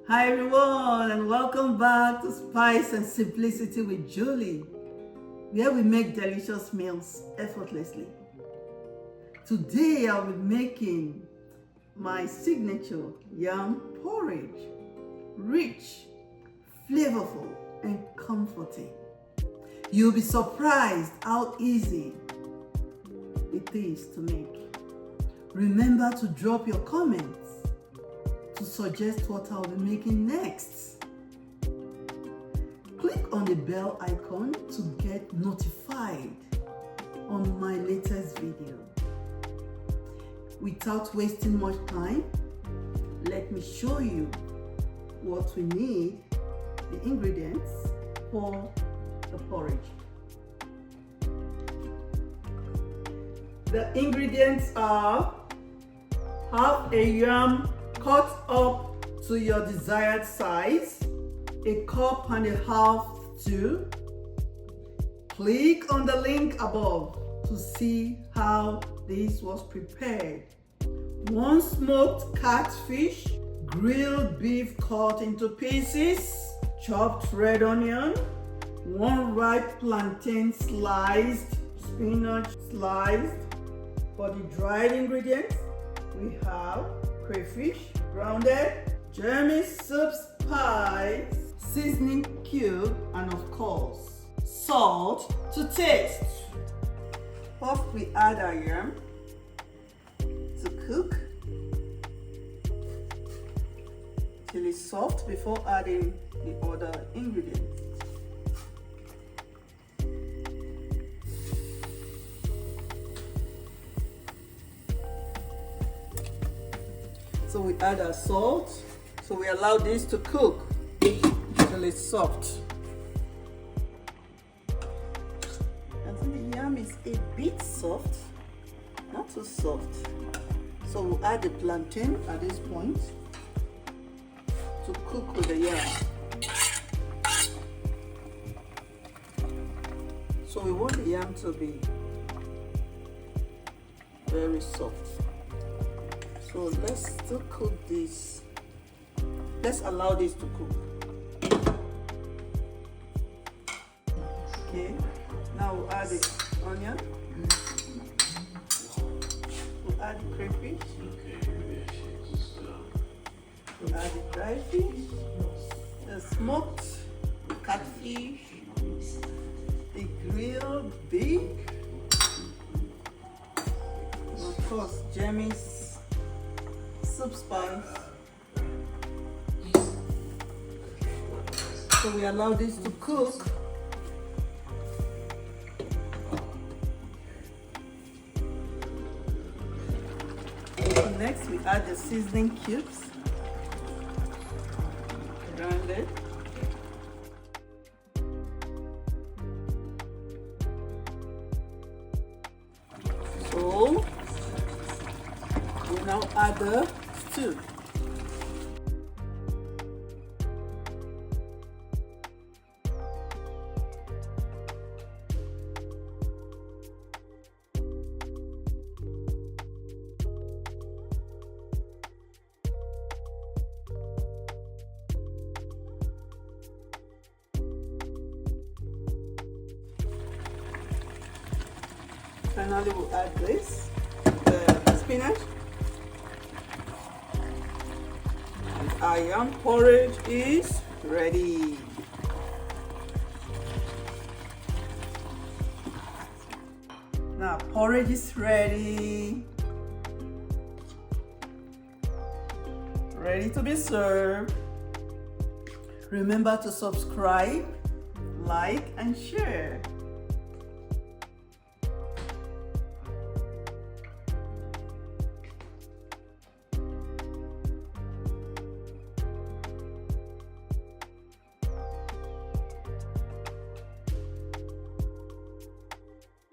Hi everyone, and welcome back to Spice and Simplicity with Julie, where we make delicious meals effortlessly. Today I'll be making my signature yam porridge, rich, flavorful, and comforting. You'll be surprised how easy it is to make. Remember to drop your comments to suggest what I'll be making next. Click on the bell icon to get notified on my latest video. Without wasting much time, let me show you what we need, the ingredients for the porridge. The ingredients are half a yam cut up to your desired size, a cup and a half stew. Click on the link above to see how this was prepared. 1 smoked catfish, grilled beef cut into pieces, chopped red onion, 1 ripe plantain sliced, spinach sliced. For the dried ingredients, we have crayfish, grounded, German soup spice, seasoning cube, and of course, salt to taste. First, we add our yam to cook till it's soft before adding the other ingredients. So we add our salt. So we allow this to cook till it's soft. I think the yam is a bit soft, not too soft. So we'll add the plantain at this point to cook with the yam. So we want the yam to be very soft. So let's still cook this. Let's allow this to cook. Okay, now we'll add the onion. We'll add the crayfish. We'll add the dried fish, the smoked catfish, the grilled beef, and of course, Jamie's soup spice. So we allow this to cook. So next we add the seasoning cubes, grounded. So we now add the stew. Finally, we'll add this, the spinach. And our yam porridge is ready. Now, porridge is ready. Ready to be served. Remember to subscribe, like, and share.